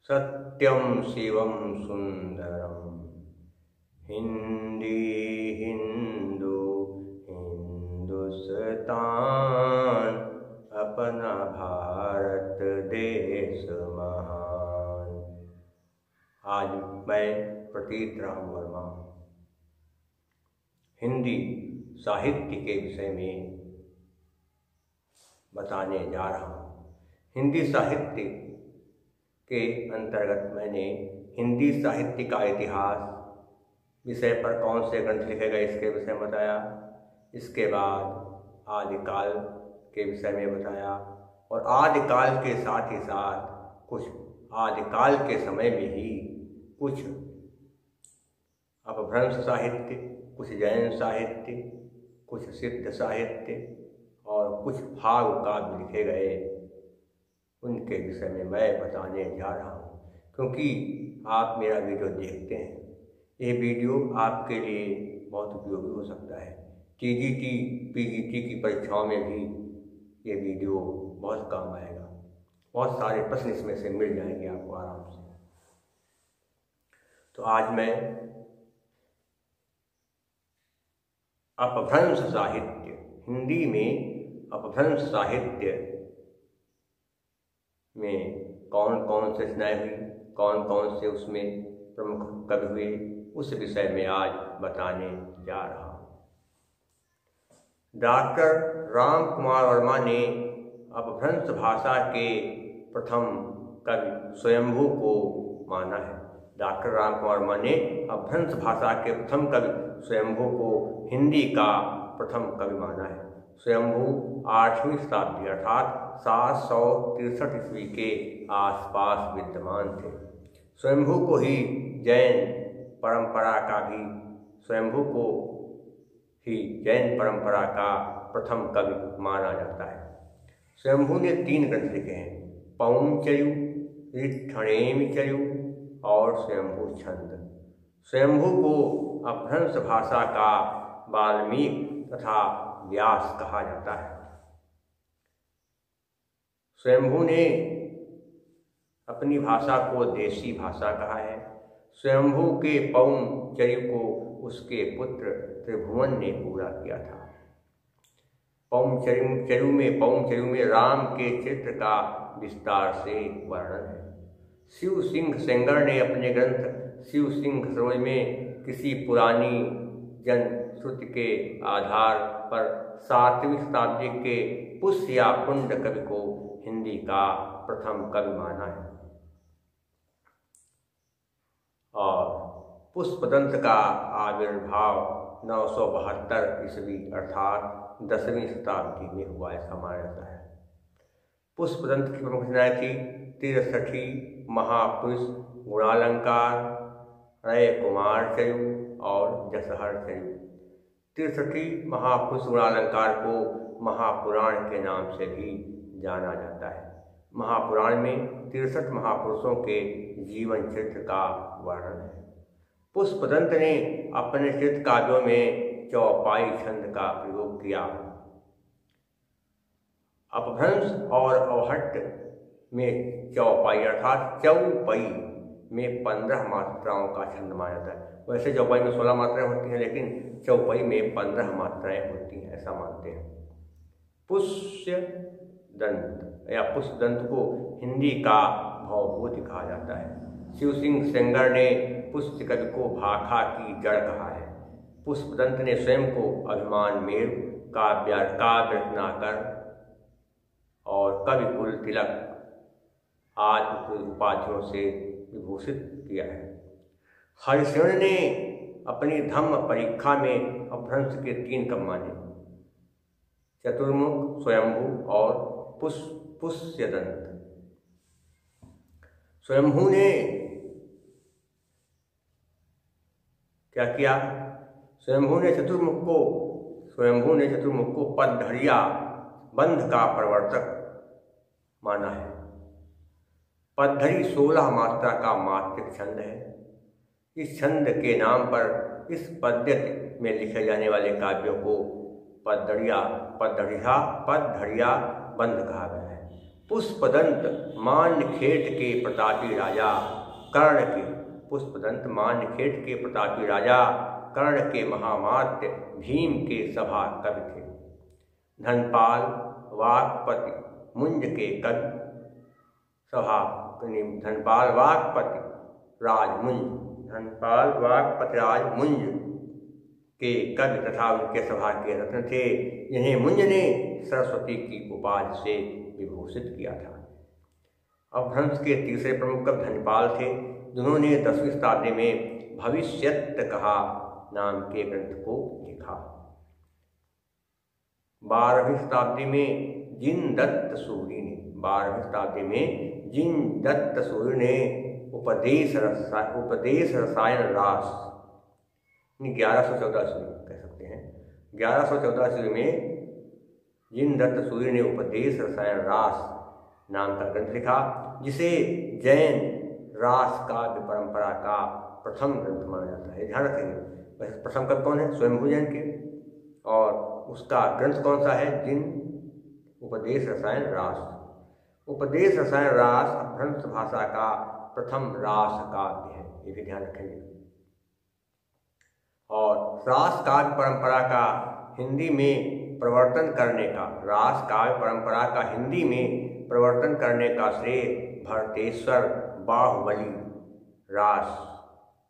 सत्यम शिवम सुंदरम हिंदी हिंदू हिंदुस्तान अपना भारत देश महान। आज मैं प्रतीत राम वर्मा हिंदी साहित्य के विषय में बताने जा रहा हूँ। हिंदी साहित्य के अंतर्गत मैंने हिंदी साहित्य का इतिहास विषय पर कौन से ग्रंथ लिखे गए इसके विषय में बताया। इसके बाद आदिकाल के विषय में बताया और आदिकाल के साथ ही साथ कुछ आदिकाल के समय में ही कुछ अपभ्रंश साहित्य, कुछ जैन साहित्य, कुछ सिद्ध साहित्य और कुछ भाव काव्य लिखे गए, उनके विषय में मैं बताने जा रहा हूँ। क्योंकि आप मेरा वीडियो देखते हैं, ये वीडियो आपके लिए बहुत उपयोगी हो सकता है। टीजीटी, पीजीटी की परीक्षाओं में भी ये वीडियो बहुत काम आएगा। बहुत सारे प्रश्न इसमें से मिल जाएंगे आपको आराम से। तो आज मैं अपभ्रंश साहित्य, हिंदी में अपभ्रंश साहित्य में कौन कौन से रचनाएं हुई, कौन कौन से उसमें प्रमुख कवि हुए, उस विषय में आज बताने जा रहा हूँ। डॉक्टर राम कुमार वर्मा ने अपभ्रंश भाषा के प्रथम कवि स्वयंभू को माना है। डॉक्टर राम कुमार वर्मा ने अपभ्रंश भाषा के प्रथम कवि स्वयंभू को हिंदी का प्रथम कवि माना है। स्वयंभू 8वीं शताब्दी अर्थात 763 ईस्वी के आसपास विद्यमान थे। स्वयंभू को ही जैन परंपरा का प्रथम कवि माना जाता है। स्वयंभू ने 3 ग्रंथ लिखे हैं, पौंचर्यु, ऋट्ठणेमिचर्यु और स्वयंभू छंद। स्वयंभू को अपभ्रंश भाषा का वाल्मीकि तथा व्यास कहा जाता है। स्वयंभू ने अपनी भाषा को देशी भाषा कहा है। स्वयंभू के पौंचर्यु को उसके पुत्र त्रिभुवन ने पूरा किया था। पौंचर्यु में राम के चरित्र का विस्तार से वर्णन है। शिव सिंह सेंगर ने अपने ग्रंथ शिव सिंह सरोज में किसी पुरानी जनश्रुति के आधार पर 7वीं शताब्दी के पुष्य या पुंड कवि को हिंदी का प्रथम कवि माना है। और पुष्पदंत का आविर्भाव 972 ईस्वी अर्थात 10वीं शताब्दी में हुआ, ऐसा माना जाता है। पुष्पदंत की प्रमुख रचनाएं थी तिरसठी, महापुरुष, गुणालंकार, रय कुमार चर्यु और जसहर चर्यु। तिरसठी महापुरुष गुणालंकार को महापुराण के नाम से भी जाना जाता है। महापुराण में 63 महापुरुषों के जीवन चरित्र का वर्णन है। पुष्पदंत ने अपने चरित्र काव्यों में चौपाई छंद का प्रयोग किया। अपभ्रंश और अवहट्ट में चौपाई अर्थात चौपई में 15 मात्राओं का छंद माना जाता है। वैसे चौपाई में 16 मात्राएं होती हैं, लेकिन चौपाई में 15 मात्राएं होती हैं, ऐसा मानते हैं। पुष्यदंत या पुष्पदंत को हिंदी का भवभूति कहा जाता है। शिव सिंह सेंगर ने पुष्य कवि को भाखा की जड़ कहा है। पुष्पदंत ने स्वयं को अभिमान मेरु, काव्य रचनाकर और कवि कुल तिलक आदि उपाधियों से विभूषित किया है। हरिशरण ने अपनी धम्म परीक्षा में अपभ्रंश के 3 कवि माने, चतुर्मुख, स्वयंभू और पुष्यदंत। स्वयंभू ने क्या किया? स्वयंभू ने चतुर्मुख को पद्धरिया बंध का प्रवर्तक माना है। पद्धरी 16 मात्रा का मात्रिक छंद है। इस छंद के नाम पर इस पद्यत में लिखे जाने वाले काव्यों को पद्धरिया बंध कहा गया है। पुष्पदंत मान्यखेट के प्रतापी राजा कर्ण के, पुष्पदंत मान्यखेट के प्रतापी राजा कर्ण के महामात्य भीम के सभा कवि थे। धनपाल वाक्पति मुंज के कवि सभा, धनपाल वाक्पति राजमुंज, धनपाल वाक्पति राजमुंज के कवि तथा उनके सभा के रत्न थे, जिन्हें मुंज ने सरस्वती की उपाधि से विभूषित किया था। अपभ्रंश के तीसरे प्रमुख कवि धनपाल थे, जिन्होंने 10वीं शताब्दी में भविष्यत कहा नाम के ग्रंथ को लिखा। 12वीं शताब्दी में जिनदत्त सूरि ने, 12वीं शताब्दी में जिनदत्त सूरि ने उपदेश रसायन रास 1114 ईस्वी कह सकते हैं, 1114 ईस्वी में जिनदत्त सूरि ने उपदेश रसायन रास नाम का ग्रंथ लिखा, जिसे जैन रास काव्य परंपरा का प्रथम ग्रंथ माना जाता है। ध्यान रखेंगे, प्रथम कवि कौन है? स्वयंभू जैन के, और उसका ग्रंथ कौन सा है? जिन उपदेश रसायन रास। उपदेश रसायन रास अपभ्रंश भाषा का प्रथम रास काव्य है, ये भी ध्यान रखेंगे। और रास काव्य परंपरा का हिंदी में प्रवर्तन करने का, रास काव्य परंपरा का हिंदी में प्रवर्तन करने का श्रेय भरतेश्वर बाहुबली रास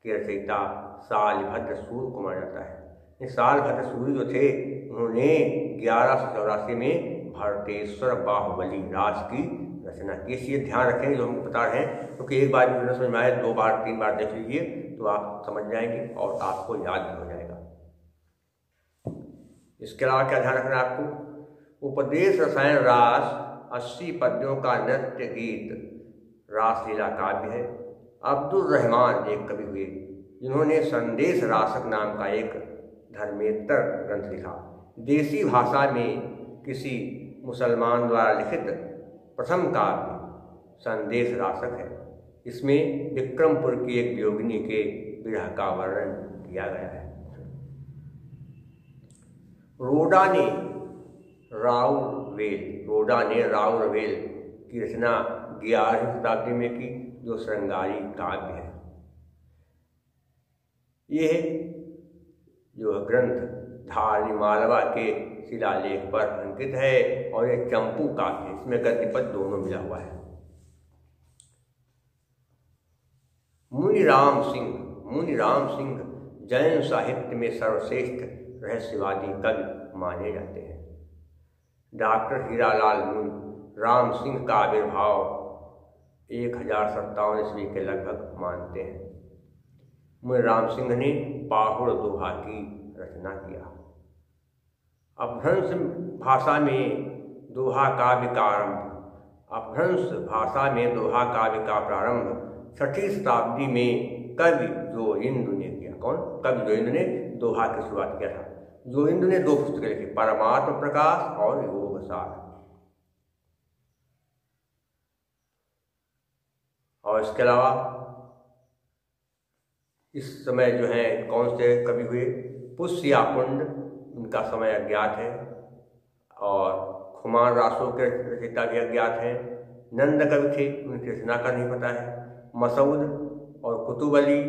के रचयिता सालभद्र सूरि को माना जाता है। सालभद्र सूरि जो थे, उन्होंने 1184 में भरतेश्वर बाहुबली रास की रचना की। इसलिए ध्यान रखें जो हम बता रहे हैं, क्योंकि एक बार भी समझ में आए, 2 बार 3 बार देख लीजिए तो आप समझ जाएंगे और आपको याद भी हो जाएगा। इसके अलावा क्या ध्यान रखना है आपको? उपदेश रसायन रास 80 पद्यों का नृत्य गीत रासलीला काव्य है। अब्दुल रहमान एक कवि हुए, जिन्होंने संदेश रासक नाम का एक धर्मेतर ग्रंथ लिखा। देसी भाषा में किसी मुसलमान द्वारा लिखित प्रथम काव्य संदेश रासक है। इसमें विक्रमपुर की एक योगिनी के विरह का वर्णन किया गया है। रोडा ने राउरवेल की रचना 11वीं शताब्दी में की, जो श्रृंगारी काव्य है। यह जो ग्रंथ धारणी मालवा के शिलालेख पर अंकित है और यह चंपू काव्य है, इसमें गद्यपद दोनों मिला हुआ है। मुनिराम सिंह जैन साहित्य में सर्वश्रेष्ठ रहस्यवादी कवि माने जाते हैं। डॉक्टर हीरालाल मुनि राम सिंह का आविर्भाव 1057 ईस्वी के लगभग मानते हैं। मुनि राम सिंह ने पाहुड़ दोहा की रचना किया। अपभ्रंश भाषा में दोहा काव्य का प्रारंभ 6वीं शताब्दी में कवि जोइंदु ने किया। कौन? कवि जोइंदु ने दोहा की शुरुआत किया था। जोइंदु ने 2 पुस्तकें लिखी, परमात्म प्रकाश और योग सार। और इसके अलावा इस समय जो है कौन से कवि हुए? पुष्यपुंड, उनका समय अज्ञात है, और खुमान रासों के रचयिता भी अज्ञात हैं। नंद कवि थे, उनकी रचना का नहीं पता है। मसूद और कुतुब अली,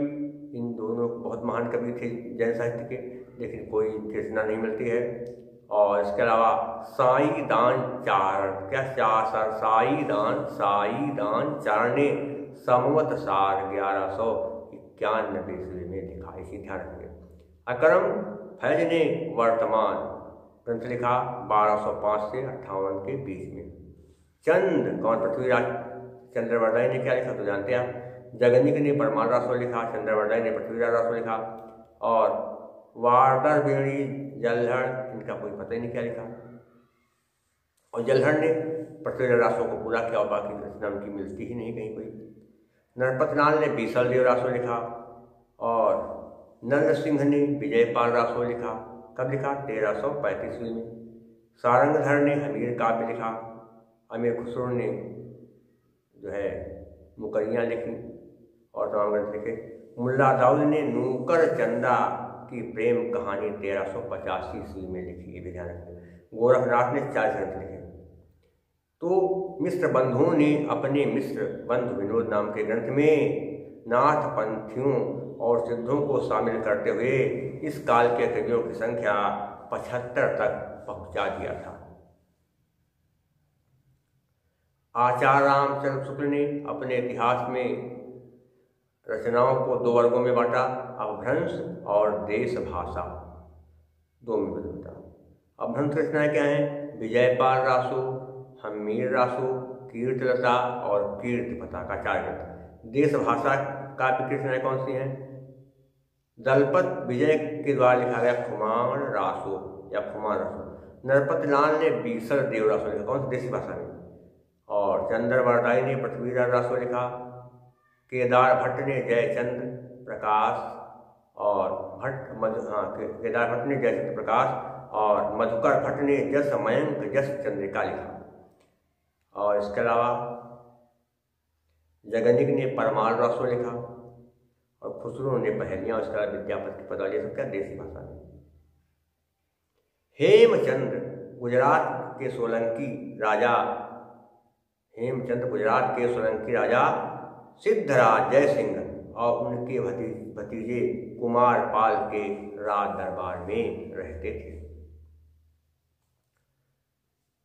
इन दोनों बहुत महान कवि थे जैन साहित्य के, लेकिन कोई रचना नहीं मिलती है। और इसके अलावा साईदान चारण, साईदान चारण ने संवत सार 1191 ईस्वी में लिखा, इसी ध्यान रखिए। अकरम फैज ने वर्तमान ग्रंथ लिखा 1205 से 58 के बीच में। चंद कौन? पृथ्वीराज चंद्रवर्धन ने क्या लिखा तो जानते हैं आप। जगन्निक ने परमार रासो लिखा, चंद्रवर्धन ने पृथ्वीराज रासो लिखा, और वार्डर बेड़ी जलहर, इनका कोई पता ही नहीं क्या लिखा। और जलहर ने पृथ्वीराज रासो को पूरा किया और बाकी रचना उनकी मिलती ही नहीं कहीं कोई। नरपतलाल ने बीसल देव रासो लिखा, और नंद सिंह ने विजयपाल रासो लिखा। कब लिखा? 1335 ईस्वी में। सारंगधर ने हमीर काव्य लिखा। अमीर खुसरो ने जो है मुकरियाँ लिखी और तमाम ग्रंथ लिखे। मुल्ला दाऊद ने नूकर चंदा की प्रेम कहानी 1385 ईस्वी में लिखी, ये भी ध्यान रखें। गोरखनाथ ने 40 ग्रंथ लिखे। तो मिश्र बंधुओं ने अपने मिश्र बंधु विनोद नाम के ग्रंथ में नाथ पंथियों और सिद्धों को शामिल करते हुए इस काल के कवियों की संख्या 75 तक पहुंचा दिया था। आचार्य रामचंद्र शुक्ल ने अपने इतिहास में रचनाओं को 2 वर्गों में बांटा, अपभ्रंश और देश भाषा, 2 में बदलता। अपभ्रंश रचनाएं क्या हैं? विजयपाल रासो, हम्मीर रासो, कीर्तिलता और कीर्तिपता का 4 ग्रंथ। देश भाषा काव्य की रचनाएं कौन सी हैं? दलपत विजय के द्वारा लिखा गया खुमान रासो या खुमान रासो। नरपत लाल ने बीसर देव रासो लिखा, कौन सी? देसी भाषा में। और चंद्र वरदाई ने पृथ्वीराज रासो लिखा। केदार भट्ट ने जयचंद्र प्रकाश और केदार भट्ट ने जयचंद्र प्रकाश और मधुकर भट्ट ने जस मयंक जस चंद्रिका लिखा। और इसके अलावा जगनिक ने परमाल रासो लिखा और खुसरो ने पहेलियां, उसके अलावा विद्यापति की पदावली, सब क्या? देसी भाषा में। हेमचंद्र गुजरात के सोलंकी राजा सिद्धराज जय सिंह और उनके भतीजे कुमार पाल के राज दरबार में रहते थे।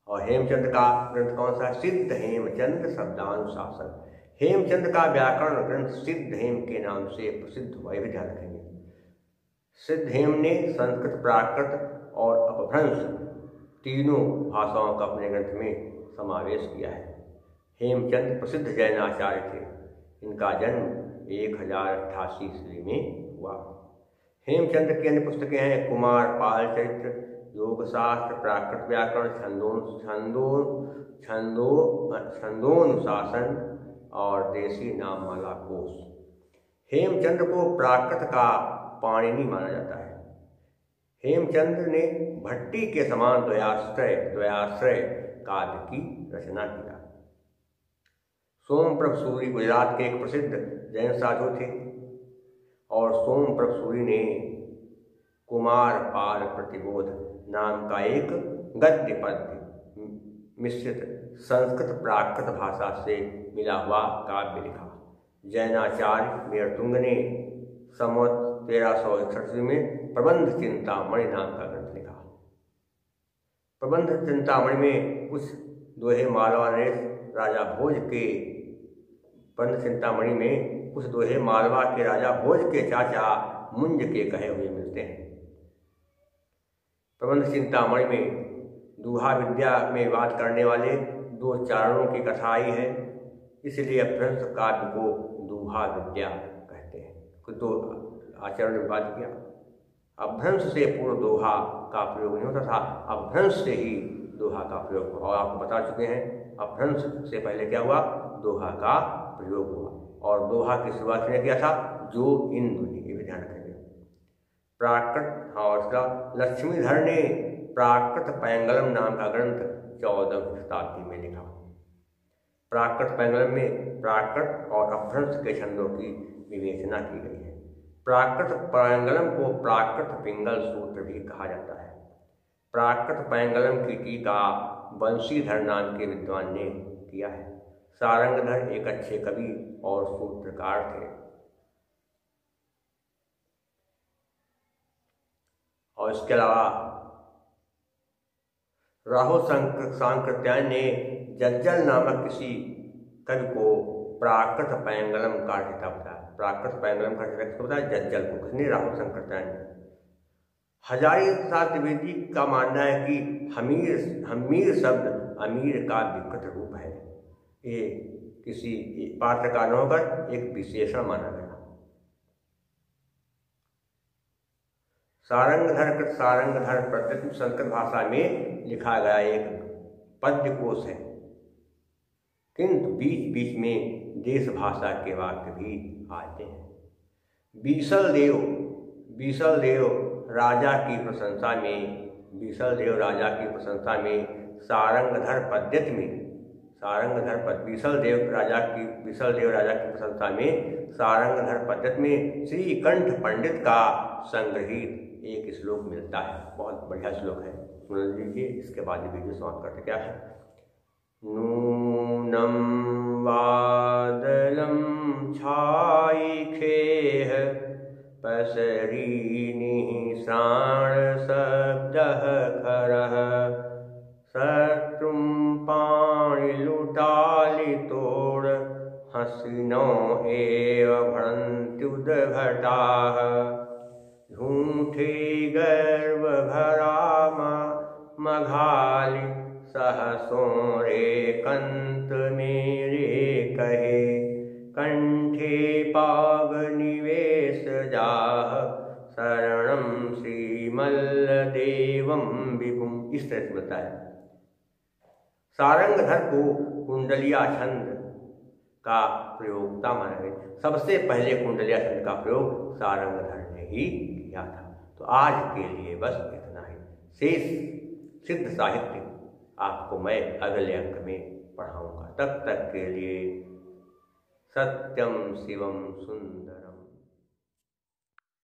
और हेमचंद का ग्रंथ कौन सा? सिद्ध हेमचंद शब्दानुशासन। हेमचंद का व्याकरण ग्रंथ सिद्ध हेम के नाम से प्रसिद्ध हुआ, यह भी ध्यान रखेंगे। सिद्ध हेम ने संस्कृत, प्राकृत और अपभ्रंश तीनों भाषाओं का अपने ग्रंथ में समावेश किया है। हेमचंद प्रसिद्ध जैन आचार्य थे। इनका जन्म 1088 ईस्वी में हुआ। हेमचंद की अन्य पुस्तकें हैं कुमार पाल चरित्र, योग शास्त्र, प्राकृत व्याकरण, छंदोनुशासन और देशी नाममाला कोश। हेमचंद को प्राकृत का पाणिनि माना जाता है। हेमचंद ने भट्टी के समान द्वयाश्रय काव्य की रचना किया। सोमप्रभ सूरी गुजरात के एक प्रसिद्ध जैन साधु थे और सोमप्रभ सूरी ने कुमार पाल प्रतिबोध नाम का एक गद्य पद्य मिश्रित संस्कृत प्राकृत भाषा से मिला हुआ काव्य लिखा। जैनाचार्य मेरतुंग ने संवत 1361 में प्रबंध चिंतामणि नाम का ग्रंथ लिखा। प्रबंध चिंतामणि में कुछ दोहे मालवा ने राजा भोज के प्रबंध चिंतामणि में कुछ दोहे मालवा के राजा भोज के चाचा मुंज के कहे हुए मिलते हैं। प्रबंध चिंतामणि में दूहा विद्या में बात करने वाले 2 चारणों की कथा आई है, इसलिए अपभ्रंश काव्य को दूहा विद्या कहते हैं। कुछ 2 आचार्यों ने बात किया। अपभ्रंश से पूर्व दोहा का प्रयोग नहीं होता था, अपभ्रंश से ही दोहा का प्रयोग हुआ। और आपको बता चुके हैं अपभ्रंश से पहले क्या हुआ? दोहा का प्रयोग हुआ। और दोहा की शुरुआत किसने किया था? जो इन दुनी, ये भी ध्यान रखेंगे। प्राकृत और उसका लक्ष्मीधर ने प्राकृत पैंगलम नाम का ग्रंथ 14वीं शताब्दी में लिखा। प्राकृत पैंगलम में प्राकृत और अपभ्रंश के छंदों की विवेचना की गई है। प्राकृत पैंगलम को प्राकृत पिंगल सूत्र भी कहा जाता है। प्राकृत पैंगलम की टीका बंशीधर नाम के विद्वान ने किया है। सारंगधर एक अच्छे कवि और सूत्रकार थे। और इसके अलावा राहु सांकृत्यायन ने जज्जल नामक किसी कवि को प्राकृत पैंगलम का रचयिता बताया। प्राकृत पैंगलम का रचयिता किसको बताया? जज्जल को। किसने? राहु सांकृत्यायन ने। हजारी प्रसाद द्विवेदी का मानना है कि हमीर शब्द अमीर का विकृत रूप है। ये किसी पात्र का न होकर एक विशेषण माना गया। सारंगधर प्रत्यक्ष संस्कृत भाषा में लिखा गया एक पद्य कोश है, किंतु बीच बीच में देश भाषा के वाक्य भी आते हैं। बीसल देव राजा की प्रशंसा में सारंगधर पद्यत में श्रीकंठ पंडित का संग्रहित एक श्लोक मिलता है। बहुत बढ़िया श्लोक है, सुन लीजिए। इसके बाद वीडियो समाप्त करते क्या है। नूनं वादलं छायिखेह पसरीनिः श्राणशब्दः खरः शत्रुं पाणिलुटालितोड हसिनो एव भ्रन्त्युद्भटाः झूठे गर्व भरा मघालि सहसों रे कंत मेरे कहे कंठे पाग निवेश जाह शरणं श्रीमल्लदेवं विभुम। इस तरह से बताया। सारंगधर को कुंडलिया छंद का प्रयोगता माना गया। सबसे पहले कुंडलिया छंद का प्रयोग सारंगधर ने ही किया था। तो आज के लिए बस इतना ही। शेष सिद्ध साहित्य आपको मैं अगले अंक में पढ़ाऊंगा। तब तक के लिए सत्यम शिवम सुंदरम।